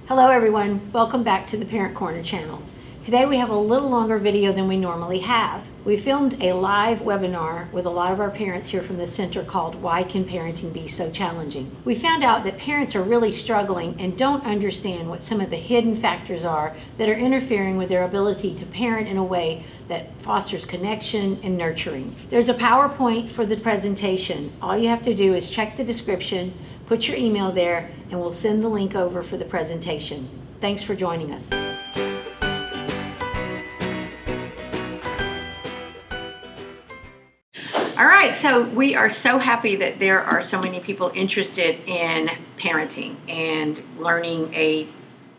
Hello everyone, welcome back to the Parent Corner channel. Today we have a little longer video than we normally have. We filmed a live webinar with a lot of our parents here from the center called Why Can Parenting Be So Challenging? We found out that parents are really struggling and don't understand what some of the hidden factors are that are interfering with their ability to parent in a way that fosters connection and nurturing. There's a PowerPoint for the presentation. All you have to do is check the description, put your email there, and we'll send the link over for the presentation. Thanks for joining us. All right, so we are so happy that there are so many people interested in parenting and learning a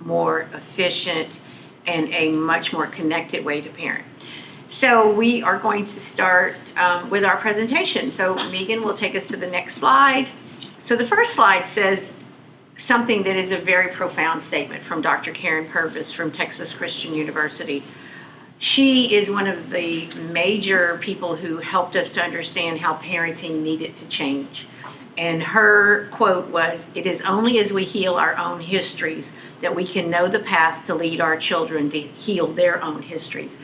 more efficient and a much more connected way to parent. So we are going to start with our presentation. So Megan will take us to the next slide. So the first slide says something that is a very profound statement from Dr. Karen Purvis from Texas Christian University. She is one of the major people who helped us to understand how parenting needed to change. And her quote was, "It is only as we heal our own histories that we can know the path to lead our children to heal their own histories."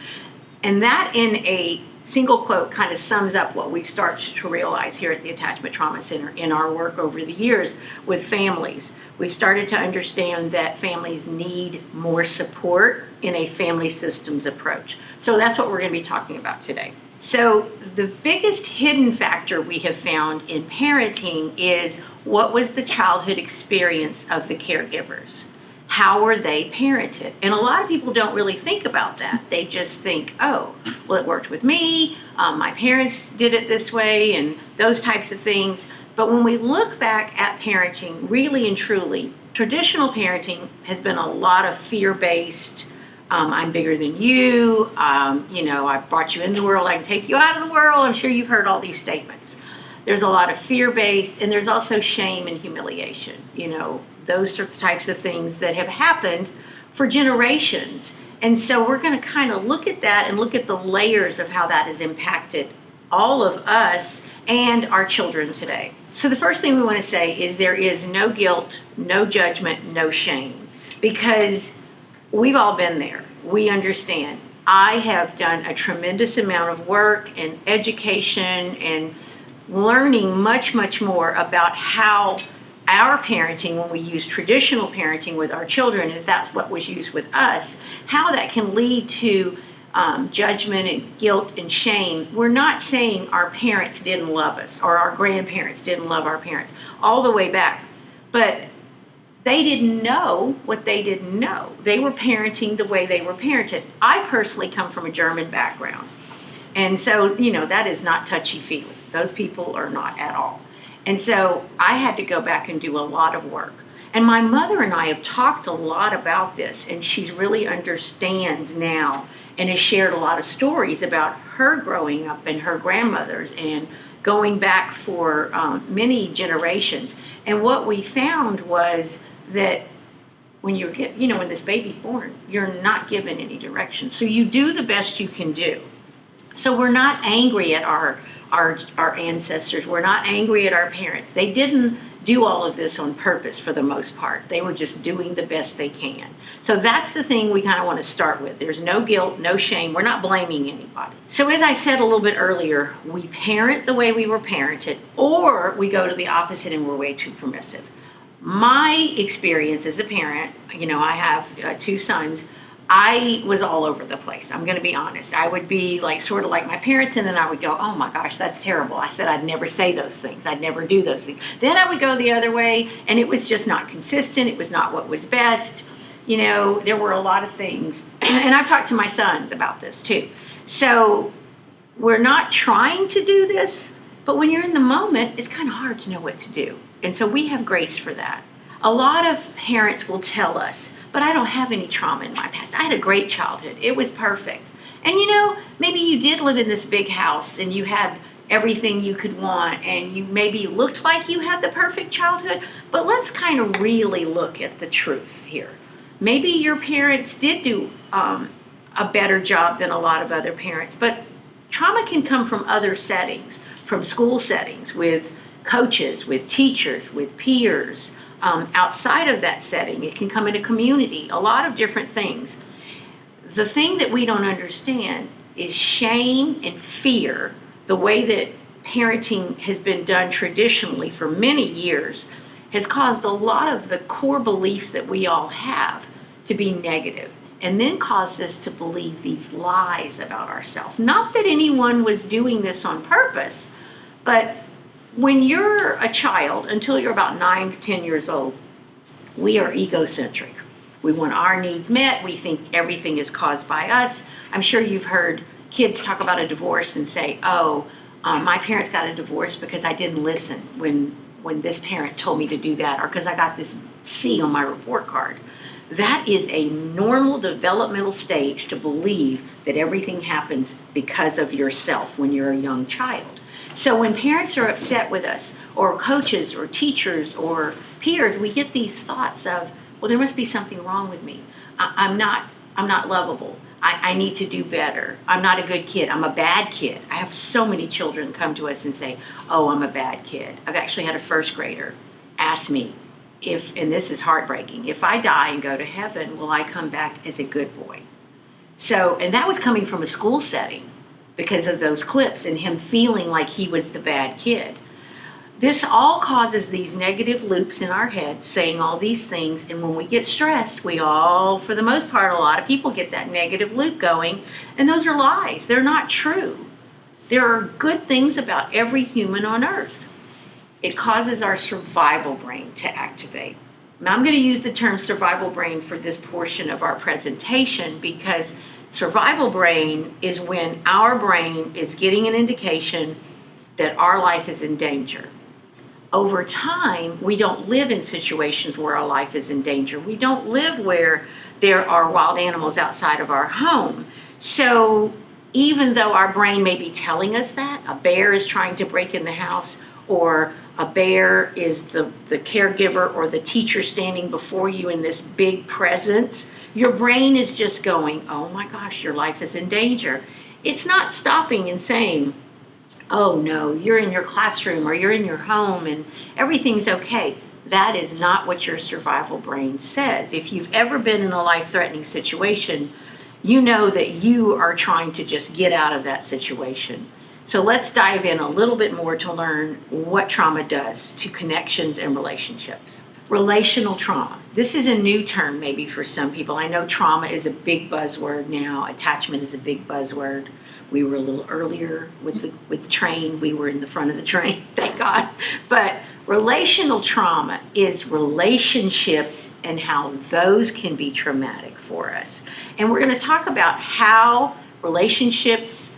And that in a single quote kind of sums up what we've started to realize here at the Attachment Trauma Center in our work over the years with families. We've started to understand that families need more support in a family systems approach. So that's what we're going to be talking about today. So the biggest hidden factor we have found in parenting is what was the childhood experience of the caregivers? How were they parented? And a lot of people don't really think about that. They just think, oh, well, it worked with me, my parents did it this way, and those types of things. But when we look back at parenting, really and truly, traditional parenting has been a lot of fear-based. I'm bigger than you, I brought you in the world, I can take you out of the world. I'm sure you've heard all these statements. There's a lot of fear-based, and there's also shame and humiliation. Those sorts of types of things that have happened for generations. And so we're going to kind of look at that and look at the layers of how that has impacted all of us and our children today. So the first thing we want to say is there is no guilt, no judgment, no shame, because we've all been there. We understand. I have done a tremendous amount of work and education and learning much, much more about how our parenting, when we use traditional parenting with our children, if that's what was used with us, how that can lead to judgment and guilt and shame. We're not saying our parents didn't love us or our grandparents didn't love our parents all the way back, but they didn't know what they didn't know. They were parenting the way they were parented. I personally come from a German background, and so, that is not touchy-feely. Those people are not at all. And so I had to go back and do a lot of work. And my mother and I have talked a lot about this, and she really understands now and has shared a lot of stories about her growing up and her grandmothers and going back for many generations. And what we found was that when when this baby's born, you're not given any direction. So you do the best you can do. So we're not angry at our ancestors. We're not angry at our parents. They didn't do all of this on purpose for the most part. They were just doing the best they can. So that's the thing we kind of want to start with. There's no guilt, no shame. We're not blaming anybody. So as I said a little bit earlier, we parent the way we were parented, or we go to the opposite and we're way too permissive. My experience as a parent, I have two sons. I was all over the place. I'm going to be honest. I would be sort of like my parents, and then I would go, oh my gosh, that's terrible. I said I'd never say those things. I'd never do those things. Then I would go the other way, and it was just not consistent. It was not what was best. There were a lot of things. And I've talked to my sons about this too. So we're not trying to do this, but when you're in the moment, it's kind of hard to know what to do. And so we have grace for that. A lot of parents will tell us, but I don't have any trauma in my past. I had a great childhood. It was perfect. And maybe you did live in this big house and you had everything you could want and you maybe looked like you had the perfect childhood, but let's kind of really look at the truth here. Maybe your parents did do a better job than a lot of other parents, but trauma can come from other settings, from school settings, with coaches, with teachers, with peers, outside of that setting. It can come in a community, a lot of different things. The thing that we don't understand is shame and fear, the way that parenting has been done traditionally for many years, has caused a lot of the core beliefs that we all have to be negative, and then caused us to believe these lies about ourselves. Not that anyone was doing this on purpose, but when you're a child, until you're about 9 to 10 years old, we are egocentric. We want our needs met. We think everything is caused by us. I'm sure you've heard kids talk about a divorce and say, my parents got a divorce because I didn't listen when this parent told me to do that, or because I got this C on my report card. That is a normal developmental stage to believe that everything happens because of yourself when you're a young child. So when parents are upset with us, or coaches, or teachers, or peers, we get these thoughts of, well, there must be something wrong with me. I'm not lovable. I need to do better. I'm not a good kid. I'm a bad kid. I have so many children come to us and say, oh, I'm a bad kid. I've actually had a first grader ask me and this is heartbreaking, if I die and go to heaven, will I come back as a good boy? So, and that was coming from a school setting because of those clips and him feeling like he was the bad kid. This all causes these negative loops in our head, saying all these things, and when we get stressed, we all, for the most part, a lot of people get that negative loop going, and those are lies. They're not true. There are good things about every human on earth. It causes our survival brain to activate. Now, I'm going to use the term survival brain for this portion of our presentation because survival brain is when our brain is getting an indication that our life is in danger. Over time, we don't live in situations where our life is in danger. We don't live where there are wild animals outside of our home. So even though our brain may be telling us that, a bear is trying to break in the house, or a bear is the caregiver or the teacher standing before you in this big presence, your brain is just going, oh my gosh, your life is in danger. It's not stopping and saying, oh no, you're in your classroom or you're in your home and everything's okay. That is not what your survival brain says. If you've ever been in a life-threatening situation, you know that you are trying to just get out of that situation. So let's dive in a little bit more to learn what trauma does to connections and relationships. Relational trauma. This is a new term maybe for some people. I know trauma is a big buzzword now. Attachment is a big buzzword. We were a little earlier with the train. We were in the front of the train, thank God. But relational trauma is relationships and how those can be traumatic for us. And we're going to talk about how relationships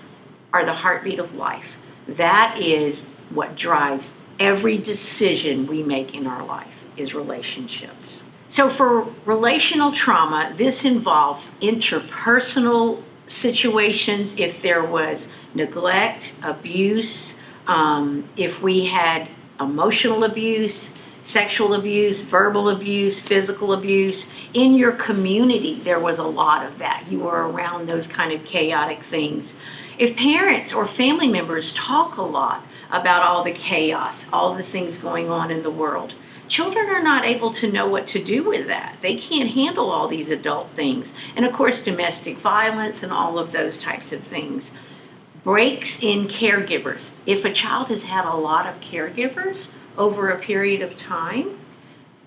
are the heartbeat of life. That is what drives every decision we make in our life, is relationships. So for relational trauma, this involves interpersonal situations. If there was neglect, abuse, if we had emotional abuse, sexual abuse, verbal abuse, physical abuse. In your community, there was a lot of that. You were around those kind of chaotic things. If parents or family members talk a lot about all the chaos, all the things going on in the world, children are not able to know what to do with that. They can't handle all these adult things. And of course, domestic violence and all of those types of things. Breaks in caregivers. If a child has had a lot of caregivers over a period of time,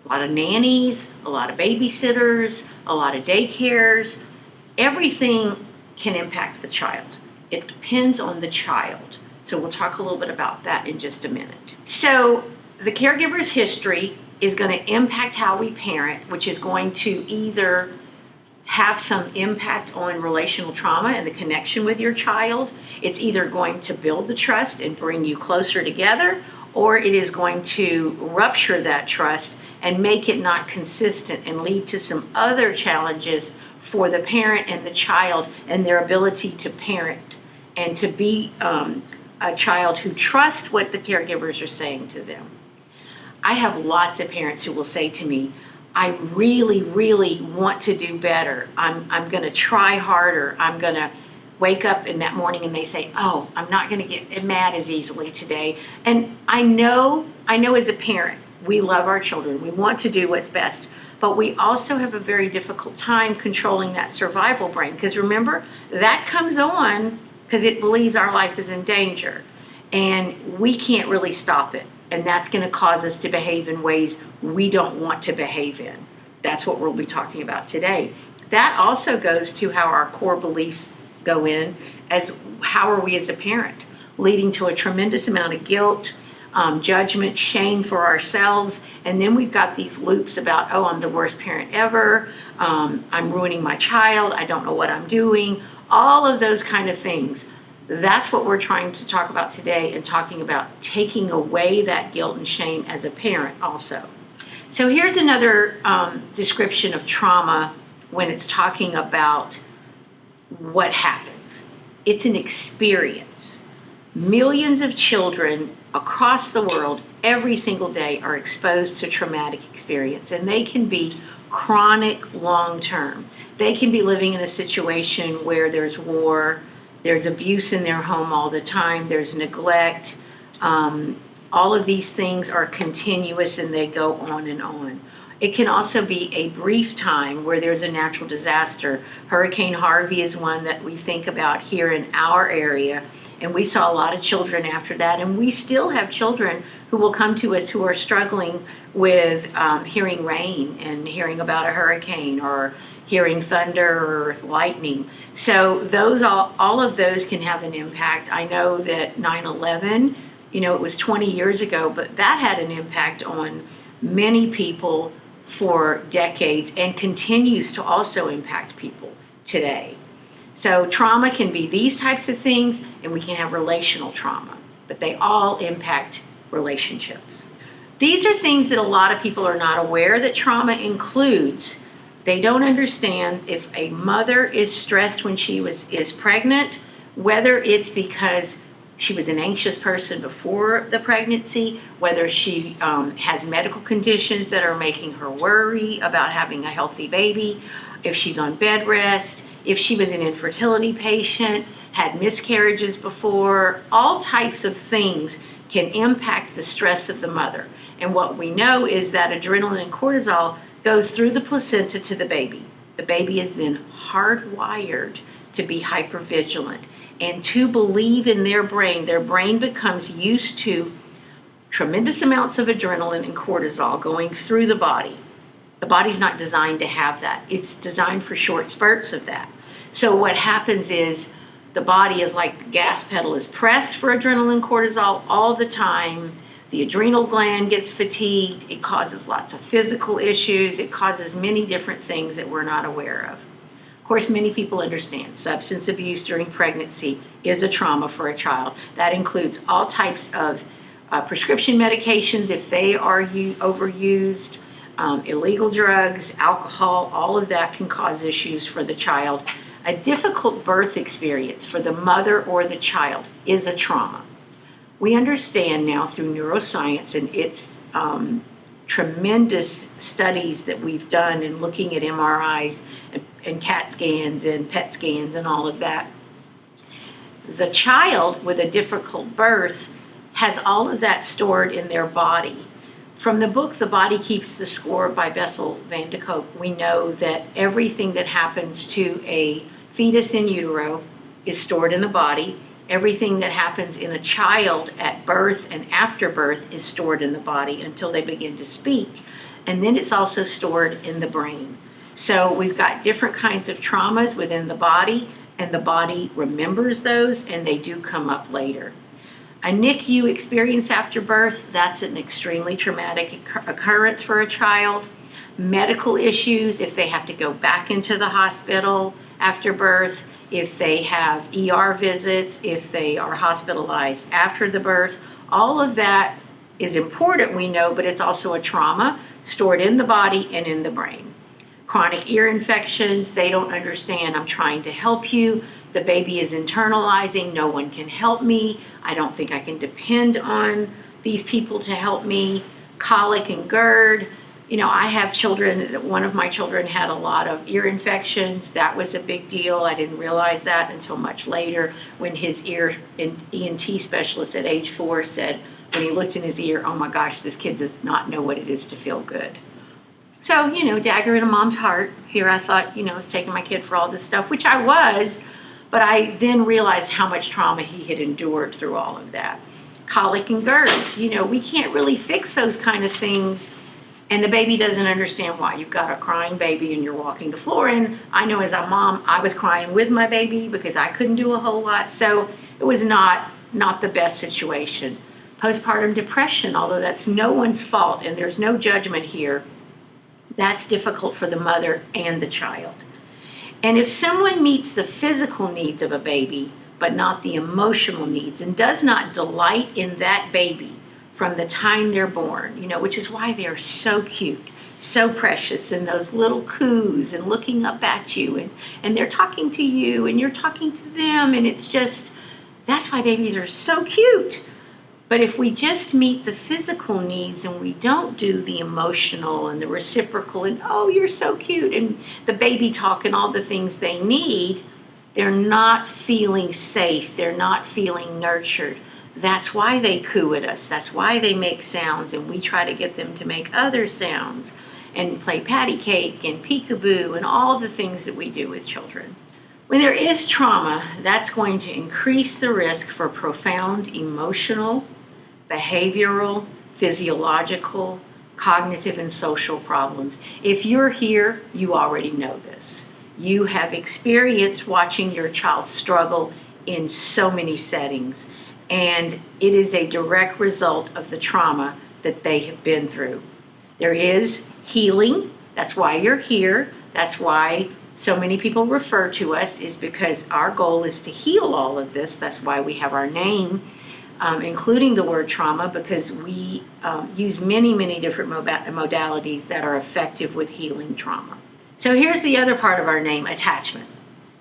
a lot of nannies, a lot of babysitters, a lot of daycares, everything can impact the child. It depends on the child. So we'll talk a little bit about that in just a minute. So the caregiver's history is going to impact how we parent, which is going to either have some impact on relational trauma and the connection with your child. It's either going to build the trust and bring you closer together, or it is going to rupture that trust and make it not consistent and lead to some other challenges for the parent and the child and their ability to parent and to be a child who trusts what the caregivers are saying to them. I have lots of parents who will say to me, I really, really want to do better. I'm going to try harder. I'm going to wake up in that morning and they say, oh, I'm not going to get mad as easily today. And I know as a parent we love our children. We want to do what's best. But we also have a very difficult time controlling that survival brain. Because remember, that comes on because it believes our life is in danger. And we can't really stop it. And that's going to cause us to behave in ways we don't want to behave in. That's what we'll be talking about today. That also goes to how our core beliefs go in as how are we as a parent, leading to a tremendous amount of guilt, judgment, shame for ourselves. And then we've got these loops about, oh, I'm the worst parent ever. I'm ruining my child. I don't know what I'm doing. All of those kind of things. That's what we're trying to talk about today, and talking about taking away that guilt and shame as a parent also. So here's another description of trauma when it's talking about what happens. It's an experience. Millions of children across the world every single day are exposed to traumatic experience, and they can be chronic, long-term. They can be living in a situation where there's war, there's abuse in their home all the time, there's neglect. All of these things are continuous and they go on and on. It can also be a brief time where there's a natural disaster. Hurricane Harvey is one that we think about here in our area, and we saw a lot of children after that, and we still have children who will come to us who are struggling with hearing rain and hearing about a hurricane or hearing thunder or lightning. So those all of those can have an impact. I know that 9/11, it was 20 years ago, but that had an impact on many people for decades and continues to also impact people today. So trauma can be these types of things, and we can have relational trauma, but they all impact relationships. These are things that a lot of people are not aware that trauma includes. They don't understand if a mother is stressed when she is pregnant, whether it's because she was an anxious person before the pregnancy, whether she has medical conditions that are making her worry about having a healthy baby, if she's on bed rest, if she was an infertility patient, had miscarriages before. All types of things can impact the stress of the mother. And what we know is that adrenaline and cortisol goes through the placenta to the baby. The baby is then hardwired to be hypervigilant and to believe in their brain. Their brain becomes used to tremendous amounts of adrenaline and cortisol going through the body. The body's not designed to have that. It's designed for short spurts of that. So what happens is the body is like the gas pedal is pressed for adrenaline and cortisol all the time. The adrenal gland gets fatigued. It causes lots of physical issues. It causes many different things that we're not aware of. Of course, many people understand substance abuse during pregnancy is a trauma for a child. That includes all types of prescription medications if they are overused, illegal drugs, alcohol. All of that can cause issues for the child. A difficult birth experience for the mother or the child is a trauma. We understand now through neuroscience and its tremendous studies that we've done in looking at MRIs and CAT scans and PET scans and all of that. The child with a difficult birth has all of that stored in their body. From the book, The Body Keeps the Score by Bessel van de Kolk, we know that everything that happens to a fetus in utero is stored in the body. Everything that happens in a child at birth and after birth is stored in the body until they begin to speak. And then it's also stored in the brain. So we've got different kinds of traumas within the body, and the body remembers those, and they do come up later. A NICU experience after birth, that's an extremely traumatic occurrence for a child. Medical issues, if they have to go back into the hospital after birth, if they have ER visits, if they are hospitalized after the birth, all of that is important, we know, but it's also a trauma stored in the body and in the brain. Chronic ear infections, they don't understand. I'm trying to help you. The baby is internalizing. No one can help me. I don't think I can depend on these people to help me. Colic and GERD. I have children. One of my children had a lot of ear infections. That was a big deal. I didn't realize that until much later when his ear and ENT specialist at age 4 said, when he looked in his ear, oh my gosh, this kid does not know what it is to feel good. So, dagger in a mom's heart. Here I thought, I was taking my kid for all this stuff, which I was, but I then realized how much trauma he had endured through all of that. Colic and GERD, we can't really fix those kind of things, and the baby doesn't understand why. You've got a crying baby and you're walking the floor, and I know as a mom, I was crying with my baby because I couldn't do a whole lot, so it was not the best situation. Postpartum depression, although that's no one's fault and there's no judgment here, that's difficult for the mother and the child. And if someone meets the physical needs of a baby, but not the emotional needs, and does not delight in that baby from the time they're born, which is why they're so cute, so precious, and those little coos and looking up at you, and they're talking to you and you're talking to them, and it's just, that's why babies are so cute. But if we just meet the physical needs and we don't do the emotional and the reciprocal and, oh, you're so cute, and the baby talk and all the things they need, they're not feeling safe. They're not feeling nurtured. That's why they coo at us. That's why they make sounds, and we try to get them to make other sounds and play patty cake and peekaboo and all the things that we do with children. When there is trauma, that's going to increase the risk for profound emotional, behavioral, physiological, cognitive, and social problems. If you're here, you already know this. You have experienced watching your child struggle in so many settings, and it is a direct result of the trauma that they have been through. There is healing. That's why you're here. That's why so many people refer to us, is because our goal is to heal all of this. That's why we have our name, including the word trauma, because we use many, many different modalities that are effective with healing trauma. So here's the other part of our name, attachment.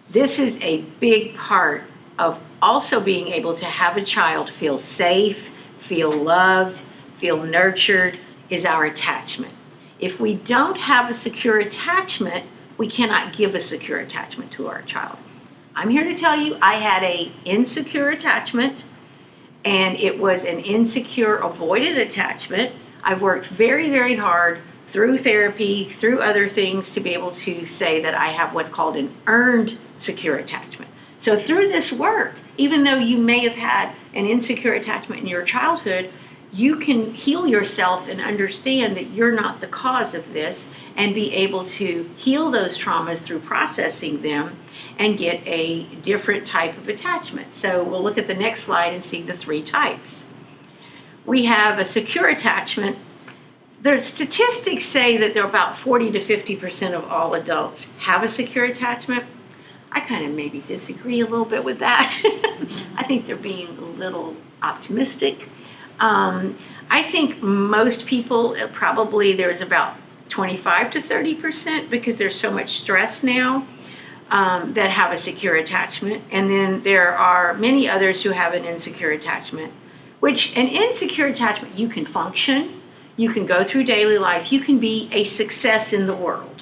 This is a big part of also being able to have a child feel safe, feel loved, feel nurtured, is our attachment. If we don't have a secure attachment, we cannot give a secure attachment to our child. I'm here to tell you I had an insecure attachment, and it was an insecure avoided attachment. I've worked very, very hard through therapy, through other things, to be able to say that I have what's called an earned secure attachment. So through this work, even though you may have had an insecure attachment in your childhood, you can heal yourself and understand that you're not the cause of this, and be able to heal those traumas through processing them and get a different type of attachment. So we'll look at the next slide and see the three types. We have a secure attachment. The statistics say that there are about 40 to 50% of all adults have a secure attachment. I kind of maybe disagree a little bit with that. I think they're being a little optimistic. I think most people, probably there's about 25 to 30%, because there's so much stress now, that have a secure attachment. And then there are many others who have an insecure attachment, which an insecure attachment, you can function, you can go through daily life, you can be a success in the world.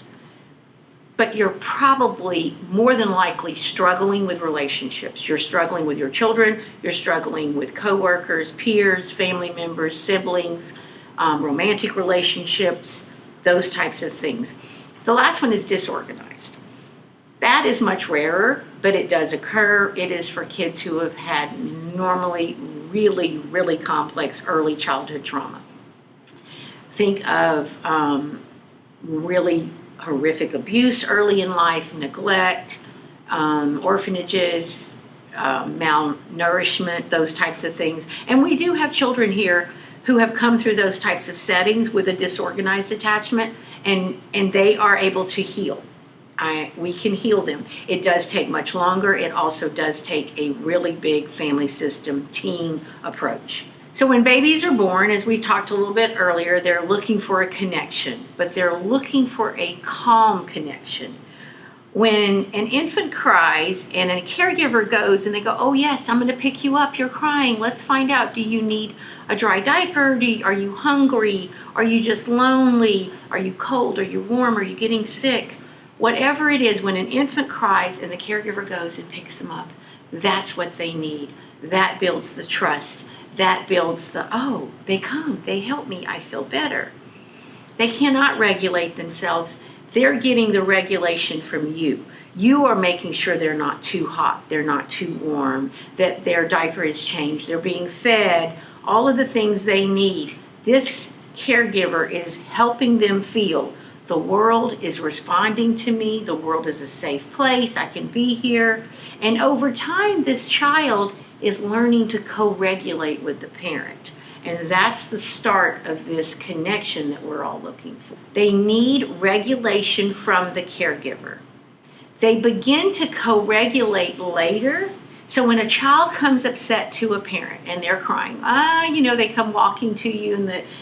But you're probably more than likely struggling with relationships. You're struggling with your children, you're struggling with coworkers, peers, family members, siblings, romantic relationships, those types of things. The last one is disorganized. That is much rarer, but it does occur. It is for kids who have had normally really, really complex early childhood trauma. Think of really horrific abuse early in life, neglect, orphanages, malnourishment, those types of things. And we do have children here who have come through those types of settings with a disorganized attachment, and they are able to heal. We can heal them. It does take much longer. It also does take a really big family system team approach. So when babies are born, as we talked a little bit earlier, they're looking for a connection, but they're looking for a calm connection. When an infant cries and a caregiver goes and they go, oh yes, I'm going to pick you up, you're crying, let's find out, do you need a dry diaper? Are you hungry? Are you just lonely? Are you cold? Are you warm? Are you getting sick? Whatever it is, when an infant cries and the caregiver goes and picks them up, that's what they need. That builds the trust. That builds the, oh, they come, they help me, I feel better. They cannot regulate themselves. They're getting the regulation from you. You are making sure they're not too hot, they're not too warm, that their diaper is changed, they're being fed, all of the things they need. This caregiver is helping them feel the world is responding to me, the world is a safe place, I can be here. And over time, this child is learning to co-regulate with the parent. And that's the start of this connection that we're all looking for. They need regulation from the caregiver. They begin to co-regulate later. So when a child comes upset to a parent and they're crying, they come walking to you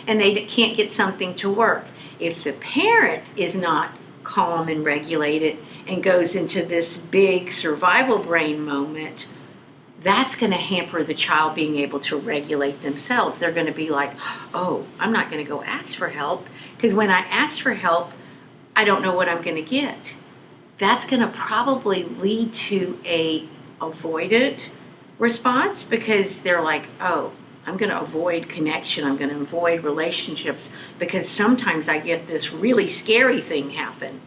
and they can't get something to work. If the parent is not calm and regulated and goes into this big survival brain moment, that's going to hamper the child being able to regulate themselves. They're going to be like, oh, I'm not going to go ask for help because when I ask for help, I don't know what I'm going to get. That's going to probably lead to a avoidant response because they're like, oh, I'm going to avoid connection. I'm going to avoid relationships because sometimes I get this really scary thing happen.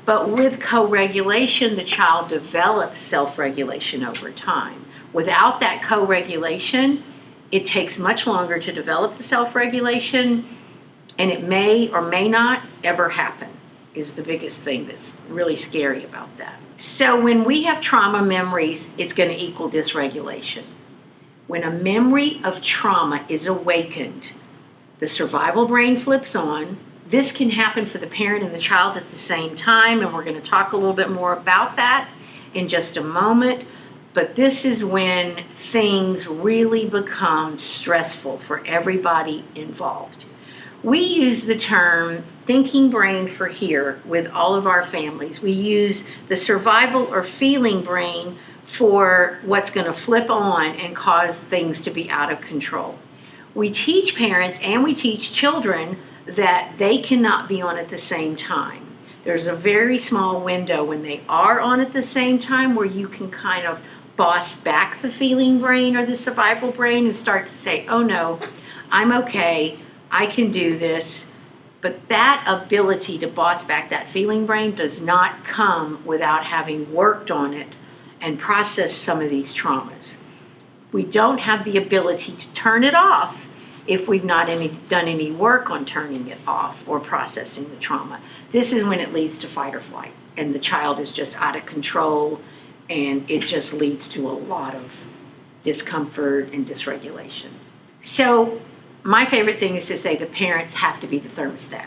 But with co-regulation, the child develops self-regulation over time. Without that co-regulation, it takes much longer to develop the self-regulation, and it may or may not ever happen, is the biggest thing that's really scary about that. So when we have trauma memories, it's going to equal dysregulation. When a memory of trauma is awakened, the survival brain flips on. This can happen for the parent and the child at the same time, and we're going to talk a little bit more about that in just a moment. But this is when things really become stressful for everybody involved. We use the term thinking brain for here with all of our families. We use the survival or feeling brain for what's going to flip on and cause things to be out of control. We teach parents and we teach children that they cannot be on at the same time. There's a very small window when they are on at the same time where you can kind of boss back the feeling brain or the survival brain and start to say, oh no, I'm okay, I can do this. But that ability to boss back that feeling brain does not come without having worked on it and processed some of these traumas. We don't have the ability to turn it off if we've not done any work on turning it off or processing the trauma. This is when it leads to fight or flight, and the child is just out of control, and it just leads to a lot of discomfort and dysregulation. So my favorite thing is to say the parents have to be the thermostat.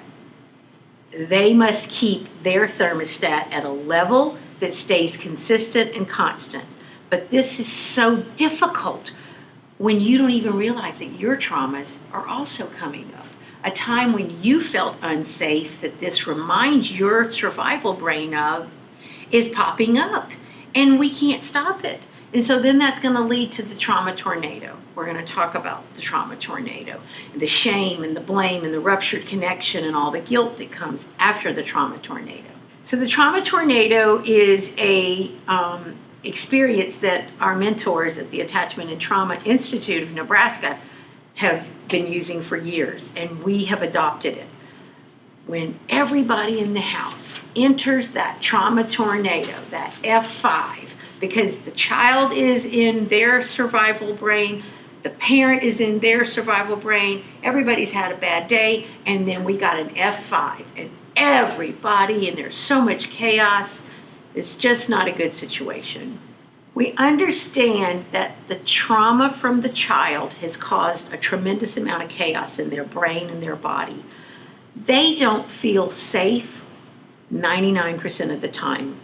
They must keep their thermostat at a level that stays consistent and constant. But this is so difficult when you don't even realize that your traumas are also coming up. A time when you felt unsafe that this reminds your survival brain of is popping up, and we can't stop it. And so then that's going to lead to the trauma tornado. We're going to talk about the trauma tornado, and the shame and the blame and the ruptured connection and all the guilt that comes after the trauma tornado. So the trauma tornado is a experience that our mentors at the Attachment and Trauma Institute of Nebraska have been using for years, and we have adopted it. When everybody in the house enters that trauma tornado, that F5, because the child is in their survival brain, the parent is in their survival brain, everybody's had a bad day, and then we got an F5, and everybody, and there's so much chaos, it's just not a good situation. We understand that the trauma from the child has caused a tremendous amount of chaos in their brain and their body. They don't feel safe 99% of the time.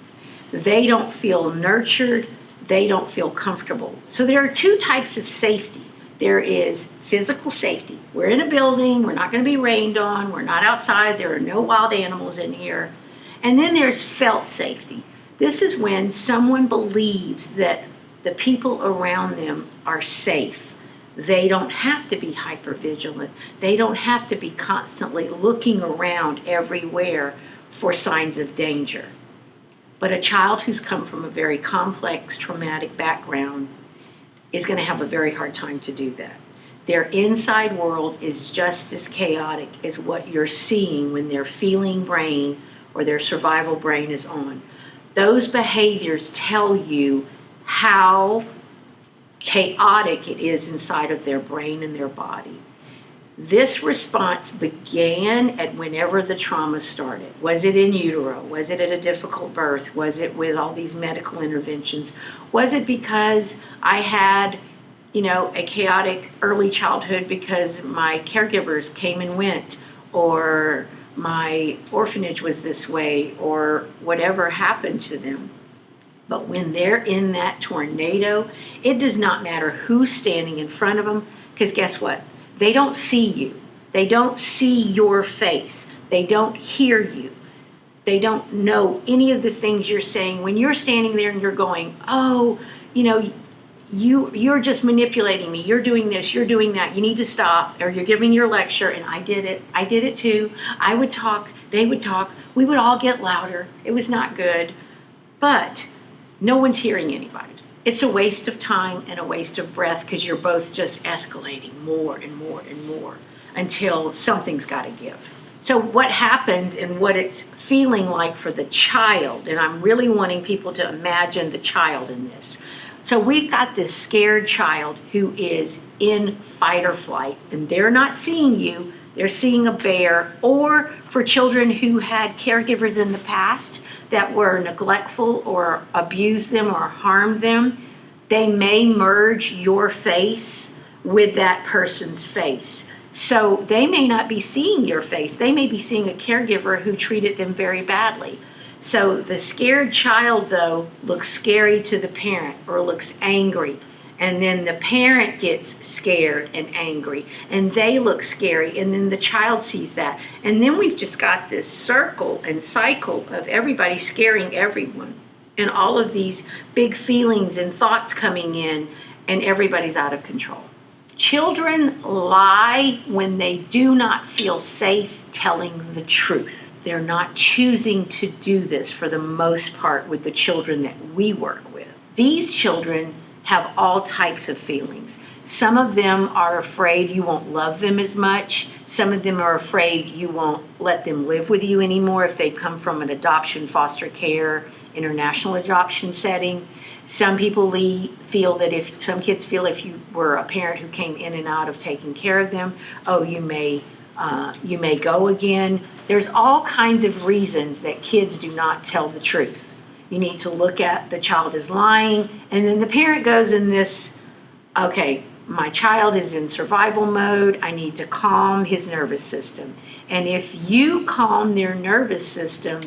They don't feel nurtured. They don't feel comfortable. So there are two types of safety. There is physical safety. We're in a building. We're not going to be rained on. We're not outside. There are no wild animals in here. And then there's felt safety. This is when someone believes that the people around them are safe. They don't have to be hypervigilant. They don't have to be constantly looking around everywhere for signs of danger. But a child who's come from a very complex traumatic background is going to have a very hard time to do that. Their inside world is just as chaotic as what you're seeing when their feeling brain or their survival brain is on. Those behaviors tell you how chaotic it is inside of their brain and their body. This response began at whenever the trauma started. Was it in utero? Was it at a difficult birth? Was it with all these medical interventions? Was it because I had, a chaotic early childhood because my caregivers came and went, or my orphanage was this way, or whatever happened to them? But when they're in that tornado, it does not matter who's standing in front of them, because guess what? They don't see you. They don't see your face. They don't hear you. They don't know any of the things you're saying. When you're standing there and you're going, oh, you're just manipulating me. You're doing this, you're doing that. You need to stop. Or you're giving your lecture, and I did it. I did it too. I would talk. They would talk. We would all get louder. It was not good. But no one's hearing anybody. It's a waste of time and a waste of breath because you're both just escalating more and more and more until something's got to give. So what happens and what it's feeling like for the child, and I'm really wanting people to imagine the child in this. So we've got this scared child who is in fight or flight, and they're not seeing you, they're seeing a bear. Or for children who had caregivers in the past that were neglectful or abused them or harmed them, they may merge your face with that person's face. So they may not be seeing your face. They may be seeing a caregiver who treated them very badly. So the scared child, though, looks scary to the parent or looks angry. And then the parent gets scared and angry, and they look scary, and then the child sees that. And then we've just got this circle and cycle of everybody scaring everyone, and all of these big feelings and thoughts coming in, and everybody's out of control. Children lie when they do not feel safe telling the truth. They're not choosing to do this for the most part with the children that we work with. These children have all types of feelings. Some of them are afraid you won't love them as much. Some of them are afraid you won't let them live with you anymore if they come from an adoption, foster care, international adoption setting. Some people feel that some kids feel if you were a parent who came in and out of taking care of them, you may go again. There's all kinds of reasons that kids do not tell the truth. You need to look at the child is lying, and then the parent goes in this, okay, my child is in survival mode. I need to calm his nervous system. And if you calm their nervous system,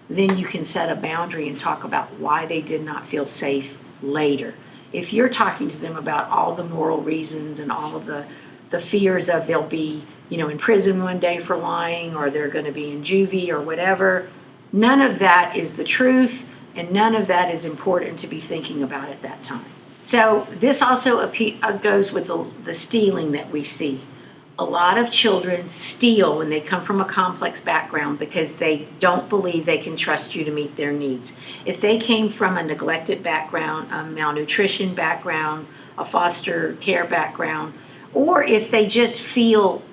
then you can set a boundary and talk about why they did not feel safe later. If you're talking to them about all the moral reasons and all of the fears of they'll be, in prison one day for lying, or they're going to be in juvie or whatever, none of that is the truth, and none of that is important to be thinking about at that time. So this also goes with the stealing that we see. A lot of children steal when they come from a complex background because they don't believe they can trust you to meet their needs. If they came from a neglected background, a malnutrition background, a foster care background, or if they just feel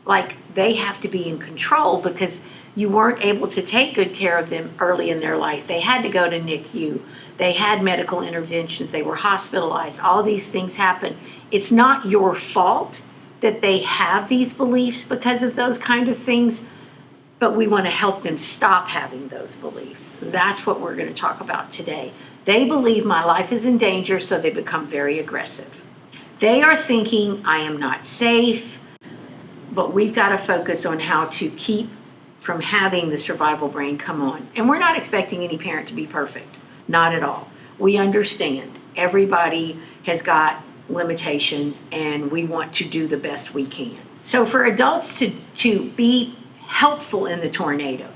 like they have to be in control because you weren't able to take good care of them early in their life. They had to go to NICU. They had medical interventions. They were hospitalized. All these things happen. It's not your fault that they have these beliefs because of those kind of things, but we want to help them stop having those beliefs. That's what we're going to talk about today. They believe my life is in danger, so they become very aggressive. They are thinking, I am not safe, but we've got to focus on how to keep from having the survival brain come on. And we're not expecting any parent to be perfect. Not at all. We understand everybody has got limitations, and we want to do the best we can. So for adults to be helpful in the tornado,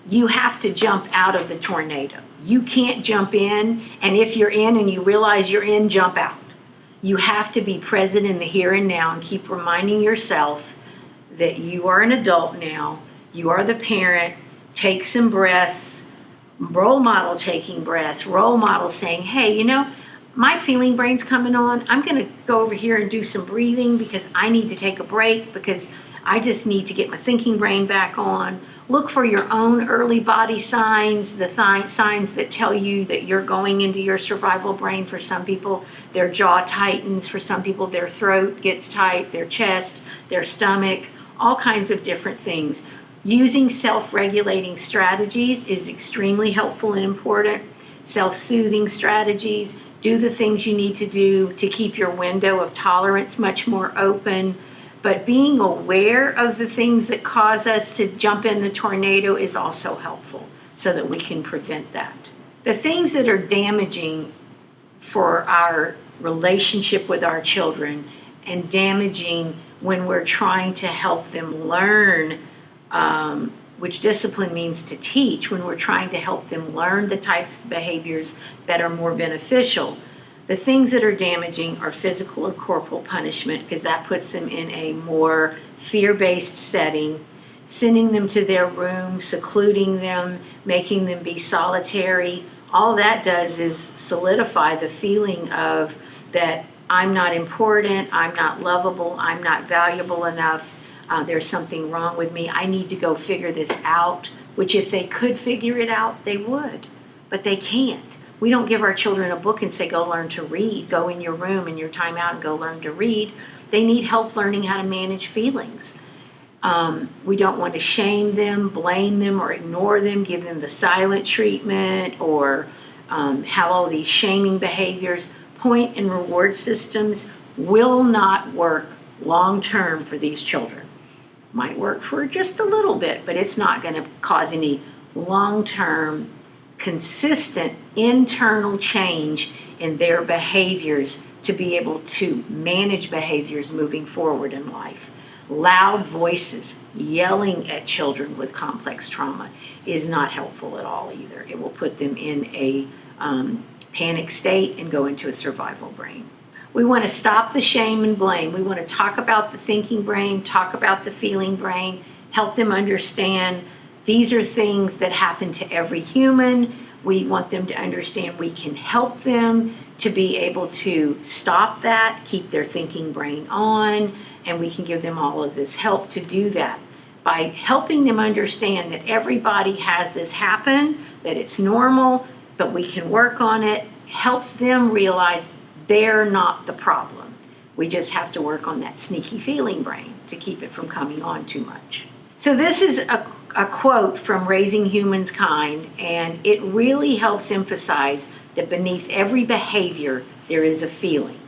you have to jump out of the tornado. You can't jump in, and if you're in and you realize you're in, jump out. You have to be present in the here and now and keep reminding yourself that you are an adult now. You are the parent. Take some breaths. Role model taking breaths. Role model saying, hey, my feeling brain's coming on. I'm going to go over here and do some breathing because I need to take a break, because I just need to get my thinking brain back on. Look for your own early body signs, the signs that tell you that you're going into your survival brain. For some people, their jaw tightens. For some people, their throat gets tight, their chest, their stomach, all kinds of different things. Using self-regulating strategies is extremely helpful and important. Self-soothing strategies. Do the things you need to do to keep your window of tolerance much more open. But being aware of the things that cause us to jump in the tornado is also helpful, so that we can prevent that. The things that are damaging for our relationship with our children, and damaging when we're trying to help them learn, which discipline means to teach, when we're trying to help them learn the types of behaviors that are more beneficial. The things that are damaging are physical or corporal punishment, because that puts them in a more fear-based setting, sending them to their room, secluding them, making them be solitary. All that does is solidify the feeling of that I'm not important, I'm not lovable, I'm not valuable enough, there's something wrong with me, I need to go figure this out, which if they could figure it out, they would, but they can't. We don't give our children a book and say, go learn to read. Go in your room in your time out and go learn to read. They need help learning how to manage feelings. We don't want to shame them, blame them, or ignore them, give them the silent treatment, or have all these shaming behaviors. Point and reward systems will not work long-term for these children. Might work for just a little bit, but it's not going to cause any long-term consistent internal change in their behaviors to be able to manage behaviors moving forward in life. Loud voices, yelling at children with complex trauma is not helpful at all either. It will put them in a panic state and go into a survival brain. We want to stop the shame and blame. We want to talk about the thinking brain, talk about the feeling brain, help them understand these are things that happen to every human. We want them to understand we can help them to be able to stop that, keep their thinking brain on, and we can give them all of this help to do that. By helping them understand that everybody has this happen, that it's normal, but we can work on it, helps them realize they're not the problem. We just have to work on that sneaky feeling brain to keep it from coming on too much. So this is a quote from Raising Humankind, and it really helps emphasize that beneath every behavior, there is a feeling.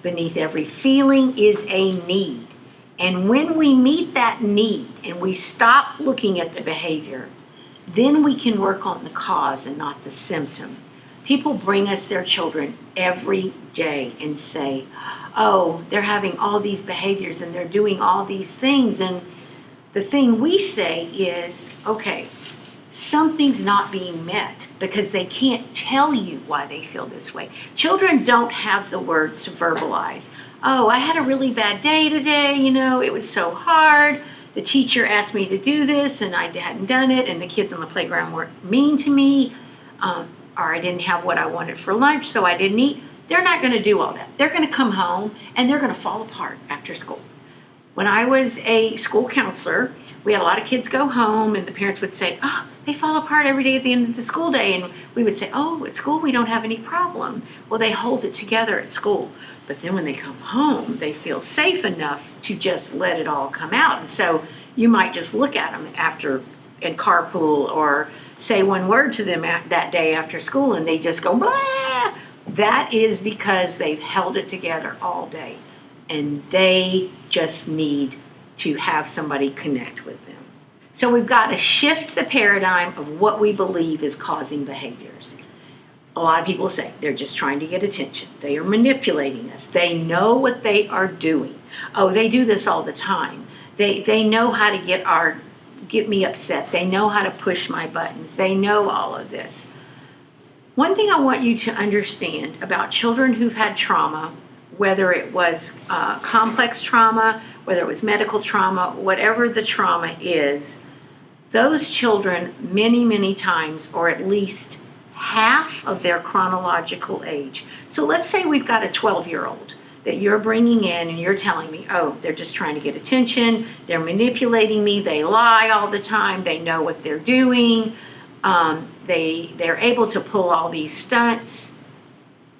Beneath every feeling is a need. And when we meet that need and we stop looking at the behavior, then we can work on the cause and not the symptom. People bring us their children every day and say, oh, they're having all these behaviors and they're doing all these things. And the thing we say is, okay, something's not being met because they can't tell you why they feel this way. Children don't have the words to verbalize. Oh, I had a really bad day today, it was so hard. The teacher asked me to do this and I hadn't done it, and the kids on the playground were mean to me, or I didn't have what I wanted for lunch, so I didn't eat. They're not going to do all that. They're going to come home and they're going to fall apart after school. When I was a school counselor, we had a lot of kids go home and the parents would say, oh, they fall apart every day at the end of the school day. And we would say, oh, at school we don't have any problem. Well, they hold it together at school. But then when they come home, they feel safe enough to just let it all come out. And so you might just look at them after and carpool or say one word to them that day after school and they just go, blah. That is because they've held it together all day. And they just need to have somebody connect with them. So we've got to shift the paradigm of what we believe is causing behaviors. A lot of people say they're just trying to get attention. They are manipulating us. They know what they are doing. Oh, they do this all the time. They know how to get me upset. They know how to push my buttons. They know all of this. One thing I want you to understand about children who've had trauma, whether it was complex trauma, whether it was medical trauma, whatever the trauma is, those children many, many times, or at least half half of their chronological age. So let's say we've got a 12-year-old that you're bringing in and you're telling me, oh, they're just trying to get attention, they're manipulating me, they lie all the time, they know what they're doing, they're able to pull all these stunts.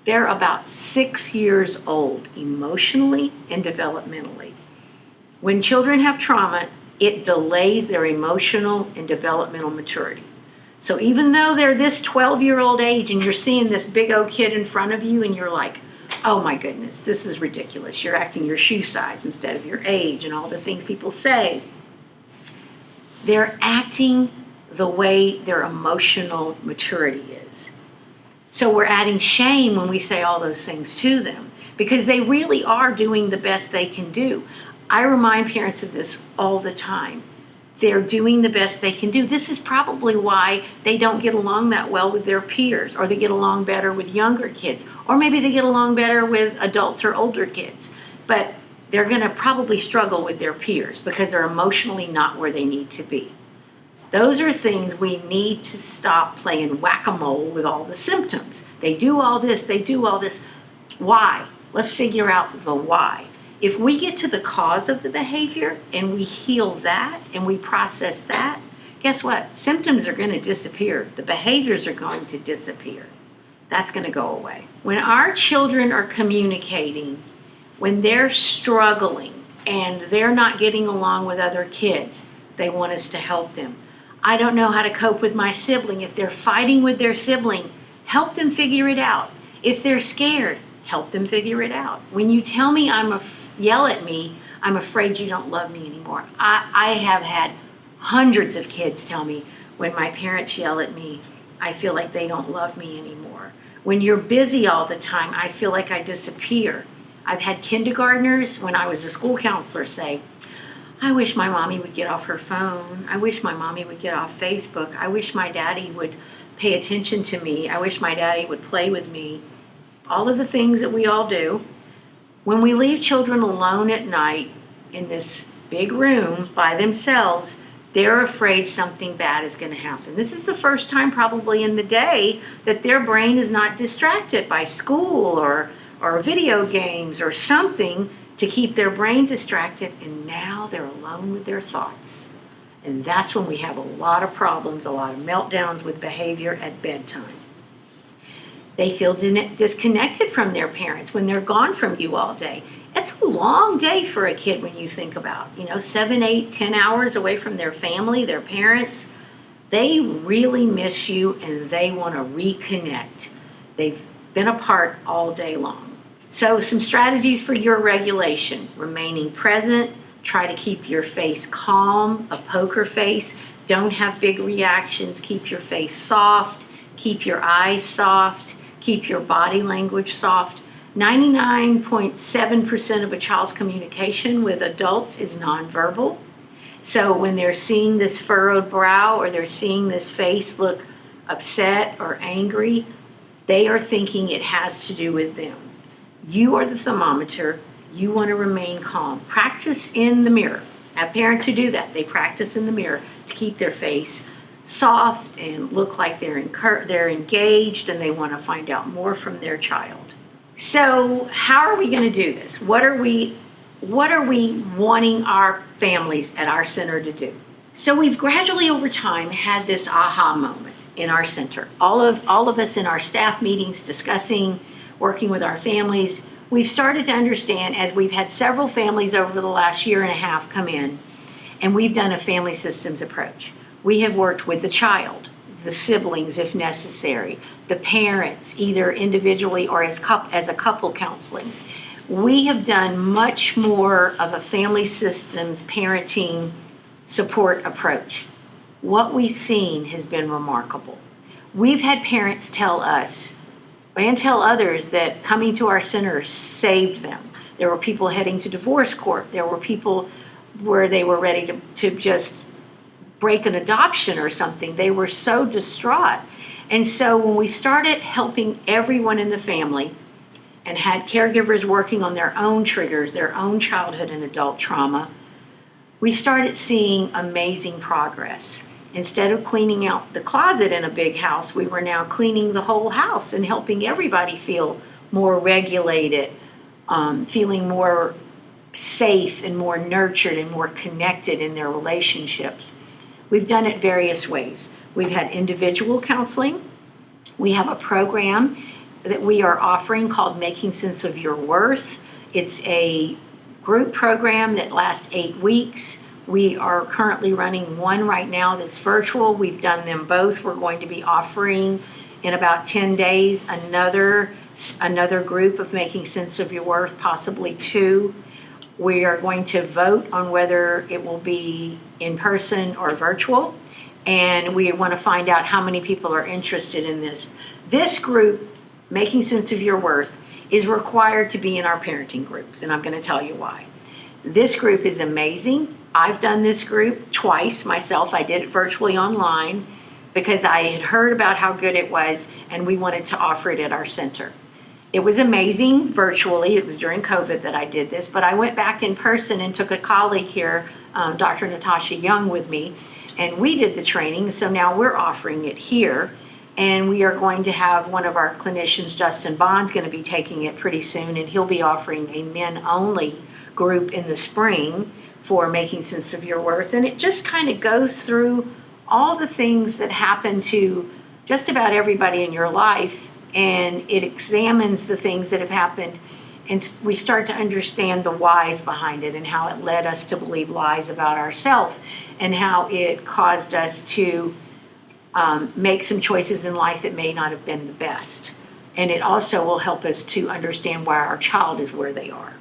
They're about 6 years old emotionally and developmentally. When children have trauma, it delays their emotional and developmental maturity. So even though they're this 12-year-old age and you're seeing this big old kid in front of you and you're like, oh my goodness, this is ridiculous. You're acting your shoe size instead of your age and all the things people say. They're acting the way their emotional maturity is. So we're adding shame when we say all those things to them because they really are doing the best they can do. I remind parents of this all the time. They're doing the best they can do. This is probably why they don't get along that well with their peers, or they get along better with younger kids, or maybe they get along better with adults or older kids. But they're going to probably struggle with their peers because they're emotionally not where they need to be. Those are things we need to stop playing whack-a-mole with all the symptoms. They do all this, they do all this. Why? Let's figure out the why. If we get to the cause of the behavior and we heal that and we process that, guess what? Symptoms are going to disappear. The behaviors are going to disappear. That's going to go away. When our children are communicating, when they're struggling and they're not getting along with other kids, they want us to help them. I don't know how to cope with my sibling. If they're fighting with their sibling, help them figure it out. If they're scared, help them figure it out. When you tell me yell at me, I'm afraid you don't love me anymore. I have had hundreds of kids tell me, when my parents yell at me, I feel like they don't love me anymore. When you're busy all the time, I feel like I disappear. I've had kindergartners, when I was a school counselor, say, I wish my mommy would get off her phone. I wish my mommy would get off Facebook. I wish my daddy would pay attention to me. I wish my daddy would play with me. All of the things that we all do. When we leave children alone at night in this big room by themselves, they're afraid something bad is going to happen. This is the first time probably in the day that their brain is not distracted by school or video games or something to keep their brain distracted, and now they're alone with their thoughts. And that's when we have a lot of problems, a lot of meltdowns with behavior at bedtime. They feel disconnected from their parents when they're gone from you all day. It's a long day for a kid when you think about, 7, 8, 10 hours away from their family, their parents. They really miss you and they want to reconnect. They've been apart all day long. So some strategies for your regulation: remaining present, try to keep your face calm, a poker face, don't have big reactions, keep your face soft, keep your eyes soft, keep your body language soft. 99.7% of a child's communication with adults is nonverbal. So when they're seeing this furrowed brow or they're seeing this face look upset or angry, they are thinking it has to do with them. You are the thermometer. You want to remain calm. Practice in the mirror. I have parents who do that. They practice in the mirror to keep their face soft and look like they're engaged and they want to find out more from their child. So how are we going to do this? What are we wanting our families at our center to do? So we've gradually over time had this aha moment in our center. All of us in our staff meetings discussing, working with our families, we've started to understand, as we've had several families over the last year and a half come in, and we've done a family systems approach. We have worked with the child, the siblings if necessary, the parents, either individually or as a couple counseling. We have done much more of a family systems parenting support approach. What we've seen has been remarkable. We've had parents tell us and tell others that coming to our center saved them. There were people heading to divorce court. There were people where they were ready to just break an adoption or something. They were so distraught. And so when we started helping everyone in the family and had caregivers working on their own triggers, their own childhood and adult trauma, we started seeing amazing progress. Instead of cleaning out the closet in a big house, we were now cleaning the whole house and helping everybody feel more regulated, feeling more safe and more nurtured and more connected in their relationships. We've done it various ways. We've had individual counseling. We have a program that we are offering called Making Sense of Your Worth. It's a group program that lasts 8 weeks. We are currently running one right now that's virtual. We've done them both. We're going to be offering in about 10 days another group of Making Sense of Your Worth, possibly 2. We are going to vote on whether it will be in person or virtual, and we want to find out how many people are interested in this. This group, Making Sense of Your Worth, is required to be in our parenting groups, and I'm going to tell you why. This group is amazing. I've done this group twice myself. I did it virtually online because I had heard about how good it was, and we wanted to offer it at our center. It was amazing virtually. It was during COVID that I did this, but I went back in person and took a colleague here, Dr. Natasha Young, with me, and we did the training. So now we're offering it here, and we are going to have one of our clinicians, Justin Bond's going to be taking it pretty soon, and he'll be offering a men-only group in the spring for Making Sense of Your Worth. And it just kind of goes through all the things that happen to just about everybody in your life, and it examines the things that have happened, and we start to understand the whys behind it and how it led us to believe lies about ourselves and how it caused us to make some choices in life that may not have been the best. And it also will help us to understand why our child is where they are.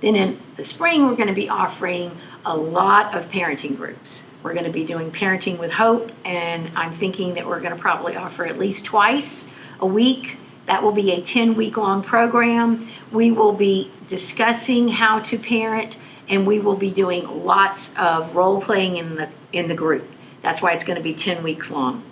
Then in the spring, we're going to be offering a lot of parenting groups. We're going to be doing Parenting with Hope, and I'm thinking that we're going to probably offer at least twice a week. That will be a 10-week-long program. We will be discussing how to parent, and we will be doing lots of role-playing in the group. That's why it's going to be 10 weeks long.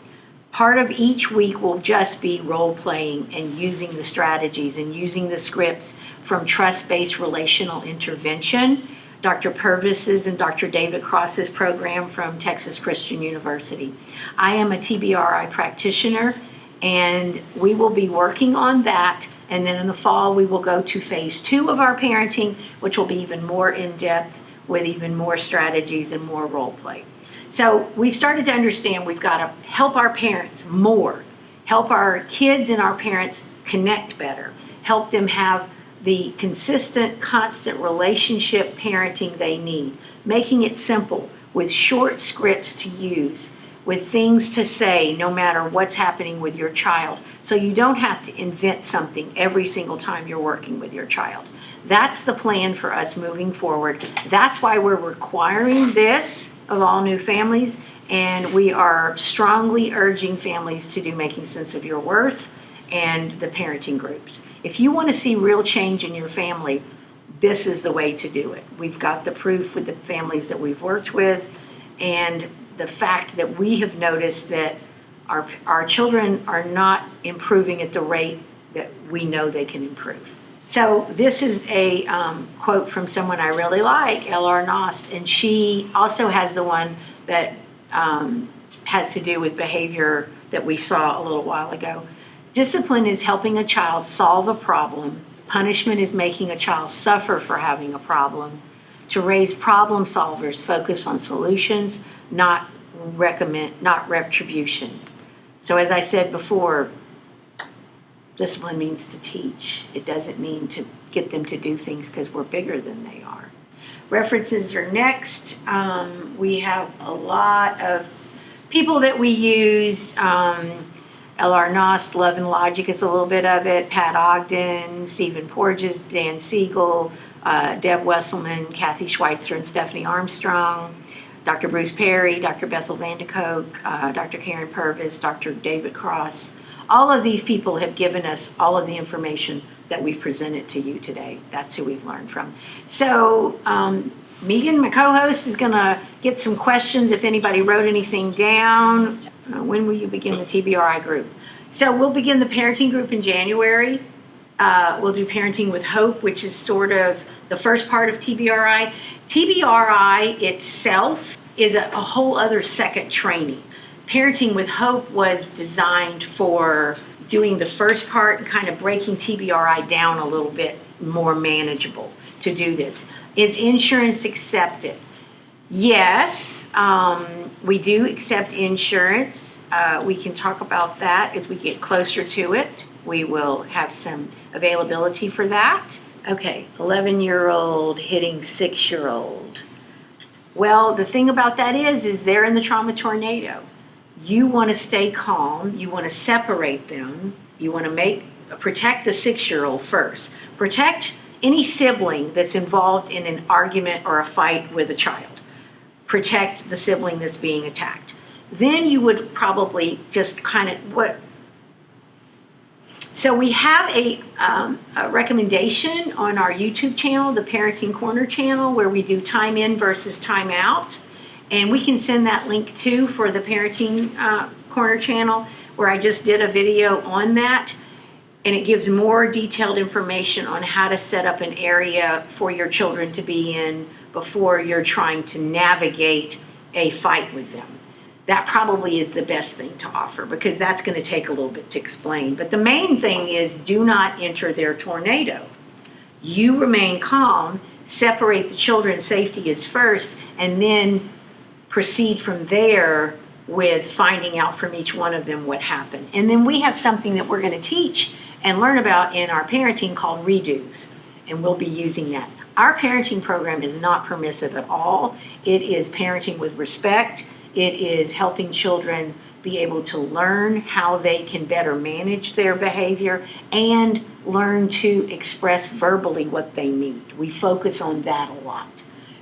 Part of each week will just be role-playing and using the strategies and using the scripts from trust-based relational intervention, Dr. Purvis's and Dr. David Cross's program from Texas Christian University. I am a TBRI practitioner, and we will be working on that, and then in the fall we will go to phase 2 of our parenting, which will be even more in-depth with even more strategies and more role play. So we've started to understand we've got to help our parents more, help our kids and our parents connect better, help them have the consistent, constant relationship parenting they need, making it simple with short scripts to use, with things to say no matter what's happening with your child, so you don't have to invent something every single time you're working with your child. That's the plan for us moving forward. That's why we're requiring this of all new families, and we are strongly urging families to do Making Sense of Your Worth and the parenting groups. If you want to see real change in your family, this is the way to do it. We've got the proof with the families that we've worked with, and the fact that we have noticed that our children are not improving at the rate that we know they can improve. So this is a quote from someone I really like, L.R. Nost, and she also has the one that has to do with behavior that we saw a little while ago. Discipline is helping a child solve a problem. Punishment is making a child suffer for having a problem. To raise problem solvers, focus on solutions, not retribution. So as I said before, discipline means to teach. It doesn't mean to get them to do things because we're bigger than they are. References are next. We have a lot of people that we use. L.R. Nost, Love and Logic is a little bit of it. Pat Ogden, Stephen Porges, Dan Siegel, Deb Wesselman, Kathy Schweitzer, and Stephanie Armstrong, Dr. Bruce Perry, Dr. Bessel Vandekoek, Dr. Karen Purvis, Dr. David Cross. All of these people have given us all of the information that we've presented to you today. That's who we've learned from. So Megan, my co-host, is going to get some questions if anybody wrote anything down. When will you begin the TBRI group? So we'll begin the parenting group in January. We'll do Parenting with Hope, which is sort of the first part of TBRI. TBRI itself is a whole other second training. Parenting with Hope was designed for doing the first part and kind of breaking TBRI down a little bit more manageable to do this. Is insurance accepted? Yes, we do accept insurance. We can talk about that as we get closer to it. We will have some availability for that. Okay, 11-year-old hitting 6-year-old. Well, the thing about that is they're in the trauma tornado. You want to stay calm. You want to separate them. You want to protect the 6-year-old first. Protect any sibling that's involved in an argument or a fight with a child. Protect the sibling that's being attacked. Then you would probably just kind of So we have a recommendation on our YouTube channel, the Parenting Corner channel, where we do time in versus time out. And we can send that link too for the Parenting Corner channel, where I just did a video on that. And it gives more detailed information on how to set up an area for your children to be in before you're trying to navigate a fight with them. That probably is the best thing to offer, because that's going to take a little bit to explain. But the main thing is, do not enter their tornado. You remain calm, separate the children, safety is first, and then proceed from there with finding out from each one of them what happened. And then we have something that we're going to teach and learn about in our parenting called redos, and we'll be using that. Our parenting program is not permissive at all. It is parenting with respect. It is helping children be able to learn how they can better manage their behavior and learn to express verbally what they need. We focus on that a lot.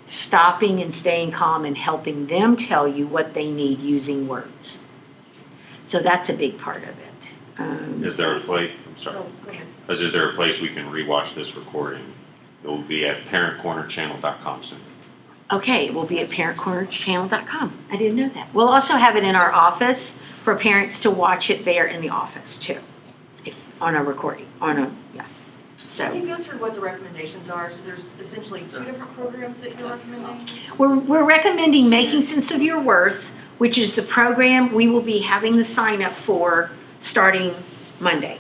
Stopping and staying calm and helping them tell you what they need using words. So that's a big part of it. Is there a place? I'm sorry. Okay. Is there a place we can rewatch this recording? It will be at parentcornerchannel.com soon. Okay, it will be at parentcornerchannel.com. I didn't know that. We'll also have it in our office for parents to watch it there in the office too, on a recording, So Can you go through what the recommendations are? So there's essentially 2 different programs that you're recommending? we're recommending Making Sense of Your Worth, which is the program we will be having the sign up for starting Monday.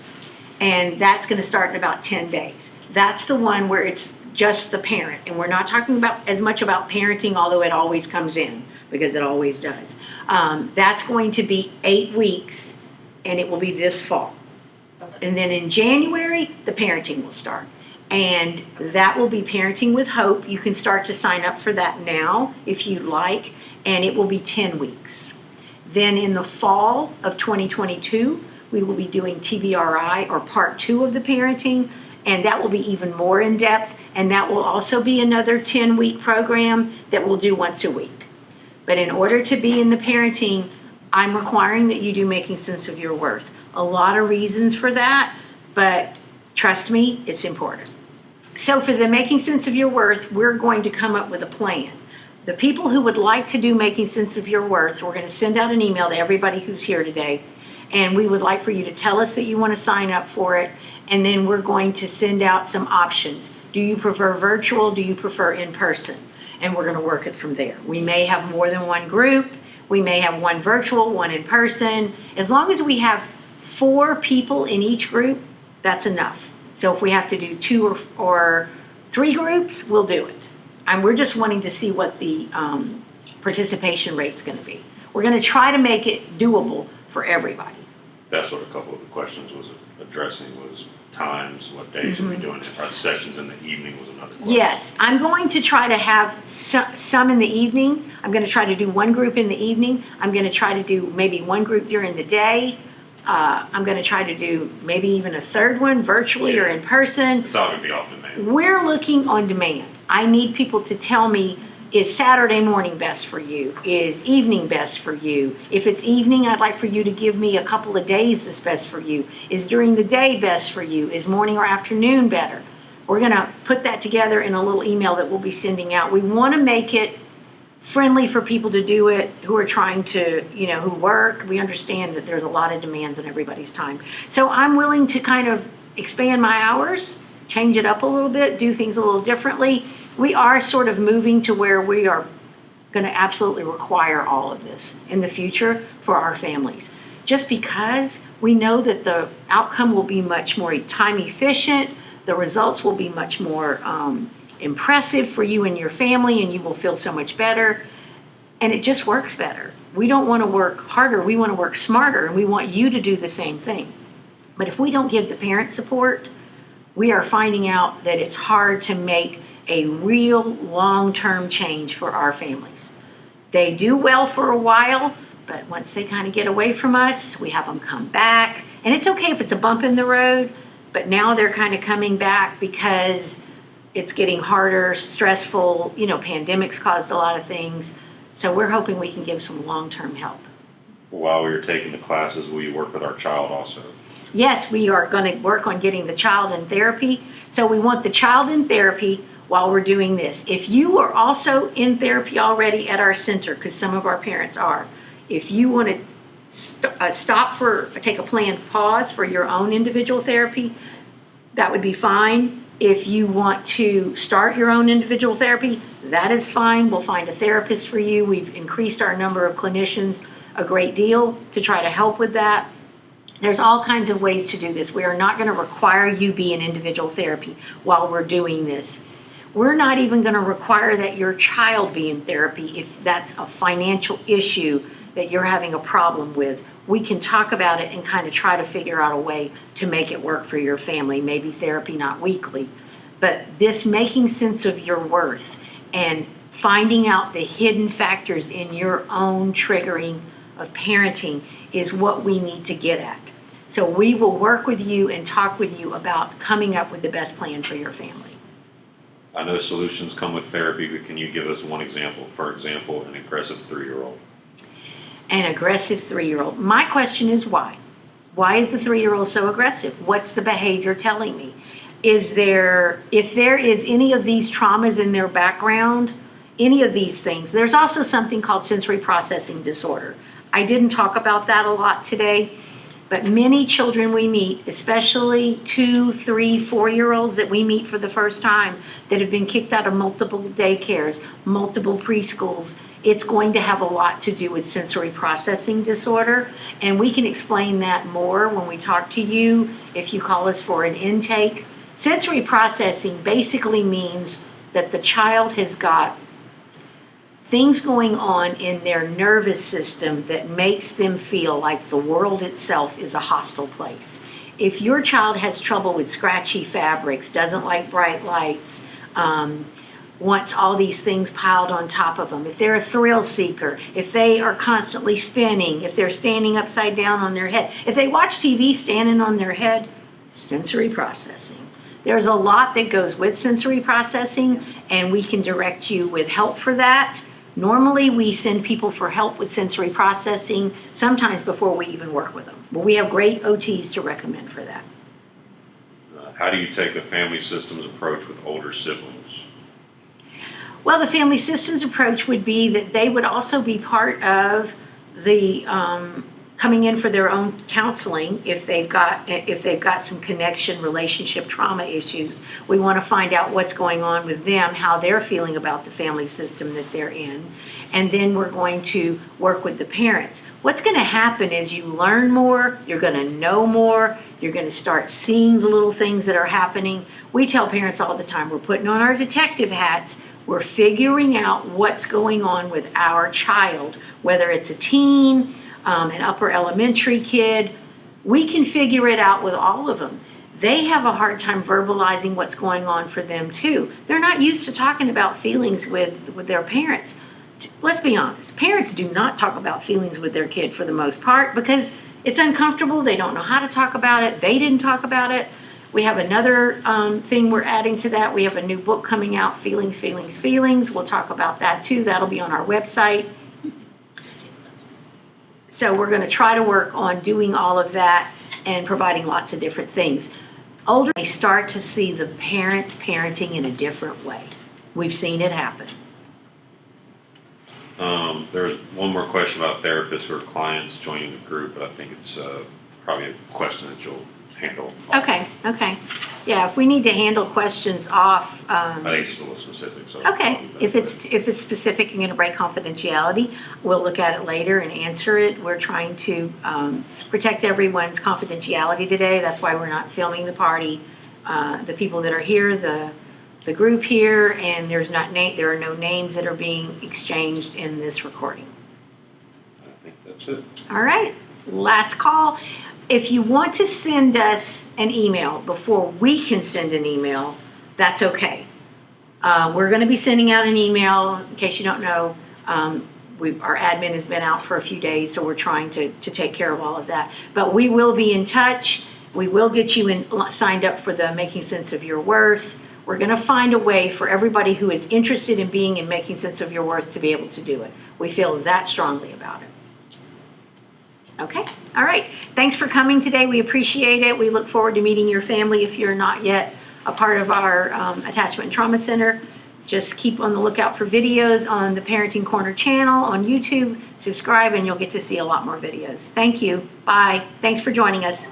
And that's going to start in about 10 days. That's the one where it's just the parent. And we're not talking about as much about parenting, although it always comes in, because it always does. That's going to be 8 weeks, and it will be this fall. Okay. And then in January, the parenting will start. And that will be Parenting with Hope. You can start to sign up for that now if you'd like. And it will be 10 weeks. Then in the fall of 2022, we will be doing TBRI, or part 2 of the parenting. And that will be even more in depth. And that will also be another 10-week program that we'll do once a week. But in order to be in the parenting, I'm requiring that you do Making Sense of Your Worth. A lot of reasons for that, but trust me, it's important. So for the Making Sense of Your Worth, we're going to come up with a plan. The people who would like to do Making Sense of Your Worth, we're going to send out an email to everybody who's here today, and we would like for you to tell us that you want to sign up for it, and then we're going to send out some options. Do you prefer virtual? Do you prefer in person? And we're going to work it from there. We may have more than one group. We may have one virtual, one in person. As long as we have 4 people in each group, that's enough. So if we have to do 2 or 3 groups, we'll do it. And we're just wanting to see what the participation rate's going to be. We're going to try to make it doable for everybody. That's what a couple of the questions was addressing, was times, what days are we doing it? Are the sessions in the evening was another question. Yes, I'm going to try to have some in the evening. I'm going to try to do 1 group in the evening. I'm going to try to do maybe 1 group during the day. I'm going to try to do maybe even a 3rd one virtually or in person. It's all going to be off demand. We're looking on demand. I need people to tell me, is Saturday morning best for you? Is evening best for you? If it's evening, I'd like for you to give me a couple of days that's best for you. Is during the day best for you? Is morning or afternoon better? We're going to put that together in a little email that we'll be sending out. We want to make it friendly for people to do it who are trying to, who work. We understand that there's a lot of demands on everybody's time. So I'm willing to kind of expand my hours, change it up a little bit, do things a little differently. We are sort of moving to where we are going to absolutely require all of this in the future for our families. Just because we know that the outcome will be much more time efficient, the results will be much more impressive for you and your family, and you will feel so much better, and it just works better. We don't want to work harder, we want to work smarter, and we want you to do the same thing. But if we don't give the parent support, we are finding out that it's hard to make a real long-term change for our families. They do well for a while, but once they kind of get away from us, we have them come back. And it's okay if it's a bump in the road, but now they're kind of coming back because it's getting harder, stressful. Pandemics caused a lot of things. So we're hoping we can give some long-term help. While we were taking the classes, will you work with our child also? Yes, we are going to work on getting the child in therapy. So we want the child in therapy while we're doing this. If you are also in therapy already at our center, because some of our parents are, if you want to take a planned pause for your own individual therapy, that would be fine. If you want to start your own individual therapy, that is fine. We'll find a therapist for you. We've increased our number of clinicians a great deal to try to help with that. There's all kinds of ways to do this. We are not going to require you be in individual therapy while we're doing this. We're not even going to require that your child be in therapy if that's a financial issue that you're having a problem with. We can talk about it and kind of try to figure out a way to make it work for your family. Maybe therapy, not weekly. But this making sense of your worth and finding out the hidden factors in your own triggering of parenting is what we need to get at. So we will work with you and talk with you about coming up with the best plan for your family. I know solutions come with therapy, but can you give us one example? For example, an aggressive 3-year-old. An aggressive 3-year-old. My question is why? Why is the 3-year-old so aggressive? What's the behavior telling me? If there is any of these traumas in their background, any of these things, there's also something called sensory processing disorder. I didn't talk about that a lot today, but many children we meet, especially 2, 3, 4-year-olds that we meet for the first time that have been kicked out of multiple daycares, multiple preschools, it's going to have a lot to do with sensory processing disorder. And we can explain that more when we talk to you if you call us for an intake. Sensory processing basically means that the child has got things going on in their nervous system that makes them feel like the world itself is a hostile place. If your child has trouble with scratchy fabrics, doesn't like bright lights, wants all these things piled on top of them, if they're a thrill seeker, if they are constantly spinning, if they're standing upside down on their head, if they watch TV standing on their head, sensory processing. There's a lot that goes with sensory processing, and we can direct you with help for that. Normally, we send people for help with sensory processing, sometimes before we even work with them. But we have great OTs to recommend for that. How do you take a family systems approach with older siblings? Well, the family systems approach would be that they would also be part of the coming in for their own counseling if they've got some connection, relationship, trauma issues. We want to find out what's going on with them, how they're feeling about the family system that they're in, and then we're going to work with the parents. What's going to happen is you learn more, you're going to know more, you're going to start seeing the little things that are happening. We tell parents all the time, we're putting on our detective hats. We're figuring out what's going on with our child, whether it's a teen, an upper elementary kid. We can figure it out with all of them. They have a hard time verbalizing what's going on for them too. They're not used to talking about feelings with their parents. Let's be honest, parents do not talk about feelings with their kid for the most part because it's uncomfortable. They don't know how to talk about it. They didn't talk about it. We have another thing we're adding to that. We have a new book coming out, Feelings, Feelings, Feelings. We'll talk about that too. That'll be on our website. So we're going to try to work on doing all of that and providing lots of different things. Older, they start to see the parents parenting in a different way. We've seen it happen. There's one more question about therapists or clients joining the group, but I think it's probably a question that you'll handle. Okay. Yeah, if we need to handle questions off, I think it's just a little specific, so. okay, if it's specific and going to break confidentiality, we'll look at it later and answer it. We're trying to protect everyone's confidentiality today. That's why we're not filming the party. The people that are here, the group here, and there are no names that are being exchanged in this recording. I think that's it. All right, last call. If you want to send us an email before we can send an email, that's okay. We're going to be sending out an email. In case you don't know, our admin has been out for a few days, so we're trying to take care of all of that. But we will be in touch. We will get you signed up for the Making Sense of Your Worth. We're going to find a way for everybody who is interested in being in Making Sense of Your Worth to be able to do it. We feel that strongly about it. Okay, all right. Thanks for coming today. We appreciate it. We look forward to meeting your family if you're not yet a part of our Attachment and Trauma Center. Just keep on the lookout for videos on the Parenting Corner channel on YouTube. Subscribe and you'll get to see a lot more videos. Thank you. Bye. Thanks for joining us.